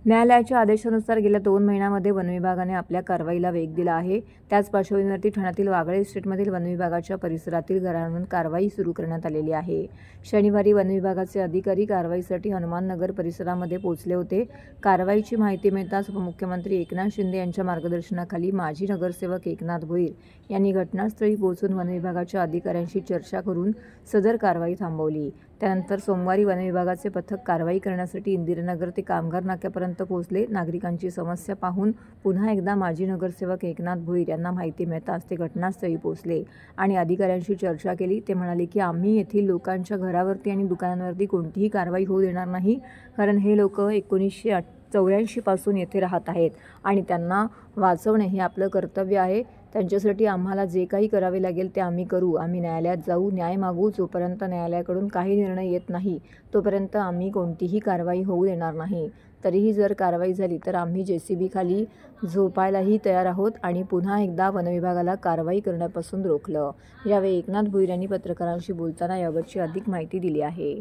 न्यायालयाच्या आदेशानुसार गेल्या 2 महिन्यांमध्ये वनविभागाने आपल्या कारवाईला वेग दिला आहे। त्याच पार्श्वभूमीवरती ठाण्यातील वागळे इस्टेटमधील वनविभागाच्या परिसरातील घरांवर कारवाई सुरू करण्यात आलेली आहे। शनिवारी वनविभागाचे अधिकारी कारवाईसाठी हनुमाननगर परिसरामध्ये पोहोचले होते। कारवाईची माहिती मिळताच उपमुख्यमंत्री एकनाथ शिंदे यांच्या मार्गदर्शनाखाली माजी नगरसेवक एकनाथ भोईर यांनी घटनास्थळी पोहोचून वनविभागाच्या अधिकाऱ्यांशी चर्चा करून सदर कारवाई थांबवली। त्यानंतर सोमवारी वनविभागाचे पथक कारवाई करण्यासाठी इंदिरानगर ते कामगार नाक्यापर्यंत पोहोचले। नागरिकांची समस्या पाहून पुन्हा एकदा माजी नगरसेवक एकनाथ भोईर यांना माहिती मिळताच ते घटनास्थळी पोहोचले आणि अधिकाऱ्यांशी चर्चा केली। ते म्हणाले की आम्ही येथील लोकांच्या घरावरती आणि दुकानांवरती कोणतीही कारवाई होऊ देणार नाही, कारण हे लोक 1984 पासून येथे राहत आहेत आणि त्यांना वाचवणे हे आपलं कर्तव्य आहे। त्यांच्यासाठी आम्हाला जे काही करावे लागेल ते आम्ही करू। आम्ही न्यायालयात जाऊ, न्याय मागू। जोपर्यंत न्यायालयाकडून काही निर्णय येत नाही तोपर्यंत आम्ही कोणतीही कारवाई होऊ देणार नाही। तरीही जर कारवाई झाली तर आम्ही JCB खाली झोपायलाही तयार आहोत आणि पुन्हा एकदा वनविभागाला कारवाई करण्यापासून रोखलं। यावेळी एकनाथ भोईर यांनी पत्रकारांशी बोलताना याबाबतची अधिक माहिती दिली आहे।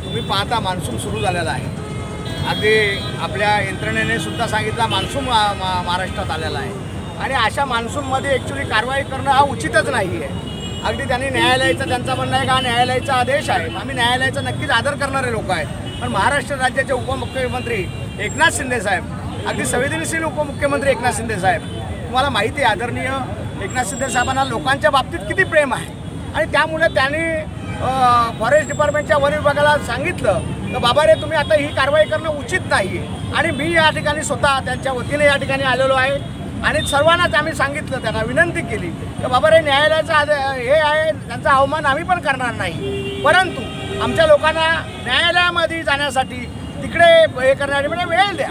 तुम्ही पाहता मान्सून सुरू झालेला आहे। अगदी आपल्या यंत्रणेने सुद्धा सांगितलं मान्सून महाराष्ट्रात आलेला आहे आणि अशा मान्सूनमध्ये ॲक्च्युली कारवाई करणं हा उचितच नाही आहे। अगदी त्यांनी न्यायालयाचं त्यांचं म्हणणं आहे का न्यायालयाचा आदेश आहे, आम्ही न्यायालयाचा नक्कीच आदर करणारे लोक आहेत, पण महाराष्ट्र राज्याचे उपमुख्यमंत्री एकनाथ शिंदे साहेब, अगदी संवेदनशील उपमुख्यमंत्री एकनाथ शिंदे साहेब, तुम्हाला माहिती आहे आदरणीय एकनाथ शिंदे साहेबांना लोकांच्या बाबतीत किती प्रेम आहे आणि त्यामुळे त्यांनी फॉरेस्ट डिपार्टमेंटच्या वन विभागाला सांगितलं की बाबा रे तुम्ही आता ही कारवाई करणं उचित नाही आहे। आणि मी या ठिकाणी स्वतः त्यांच्या वतीने या ठिकाणी आलेलो आहे आणि सर्वांनाच आम्ही सांगितलं, त्यांना विनंती केली की बाबा रे न्यायालयाचा हे आहे, त्यांचा अवमान आम्ही पण करणार नाही, परंतु आमच्या लोकांना न्यायालयामध्ये जाण्यासाठी तिकडे हे करण्यासाठी म्हणजे वेळ द्या,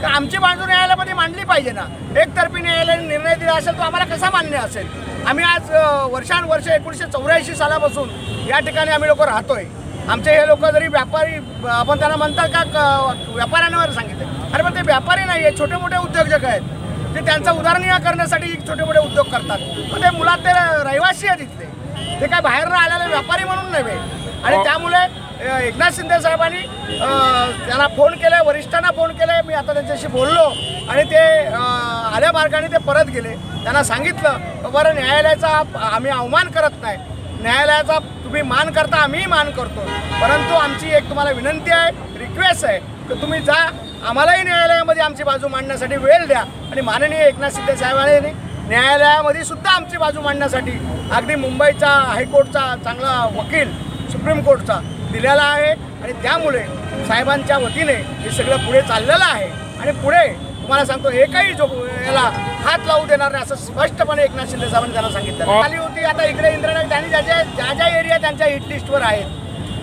तर आमची बाजू न्यायालयामध्ये मांडली पाहिजे ना। एकतर्फी न्यायालयाने निर्णय दिला असेल तो आम्हाला कसा मान्य असेल। आम्ही आज वर्षानुवर्ष 1984 सालापासून या ठिकाणी आम्ही लोक राहतोय। आमचे हे लोक जरी व्यापारी आपण त्यांना म्हणतात का व्यापाऱ्यांवर सांगितलं, अरे पण ते व्यापारी नाही आहे, छोटे मोठे उद्योजक आहेत, ते त्यांचा उदाहरणीय करण्यासाठी छोटे मोठे उद्योग करतात, पण ते मुळात ते रहिवासी आहेत इथले, ते काय बाहेरनं आलेले व्यापारी म्हणून नव्हे। आणि त्यामुळे एकनाथ शिंदे साहेबांनी त्यांना फोन केले, वरिष्ठांना फोन केले, मी आता त्यांच्याशी बोललो आणि ते आल्या मार्गाने ते परत गेले। त्यांना सांगितलं बरं न्यायालयाचा आम्ही अवमान करत नाही, न्यायालयाचा तुम्ही मान करता आम्हीही मान करतो, परंतु आमची एक तुम्हाला विनंती आहे, रिक्वेस्ट आहे की तुम्ही जा, आम्हालाही न्यायालयामध्ये आमची बाजू मांडण्यासाठी वेळ द्या। आणि माननीय एकनाथ शिंदे साहेबांनी न्यायालयामध्ये सुद्धा आमची बाजू मांडण्यासाठी अगदी मुंबईचा हायकोर्टचा चांगला वकील सुप्रीम कोर्टचा दिलेला आहे आणि त्यामुळे साहेबांच्या वतीने हे सगळं पुढे चाललेलं आहे आणि पुढे तुम्हाला सांगतो एकही जो याला हात लावू देणार नाही असं स्पष्टपणे एकनाथ शिंदे साहेबांनी त्यांना सांगितलं। आली होती आता इकडे इंद्रानगर, त्यांनी ज्या एरिया त्यांच्या हिट लिस्टवर आहेत,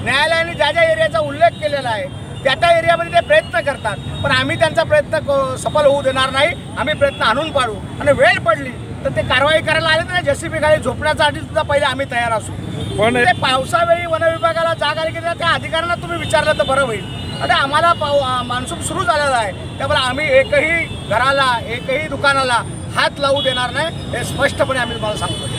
न्यायालयाने ज्या एरियाचा उल्लेख केलेला आहे त्या एरियामध्ये ते प्रयत्न करतात, पण आम्ही त्यांचा प्रयत्न सफल होऊ देणार नाही। आम्ही प्रयत्न आणून पाडू आणि वेळ पडली तर ते कारवाई करायला आले तर JCB खाली झोपण्यासाठी सुद्धा पहिले आम्ही तयार असू। पण ते पावसावेळी वनविभागाला जाग आली की त्या अधिकाऱ्यांना तुम्ही विचारलं तर बरं होईल। आता आम्हाला मान्सून सुरू झालेला आहे, त्यामुळे आम्ही एकही घराला एकही दुकानाला हात लावू देणार नाही, हे स्पष्टपणे आम्ही तुम्हाला सांगतो।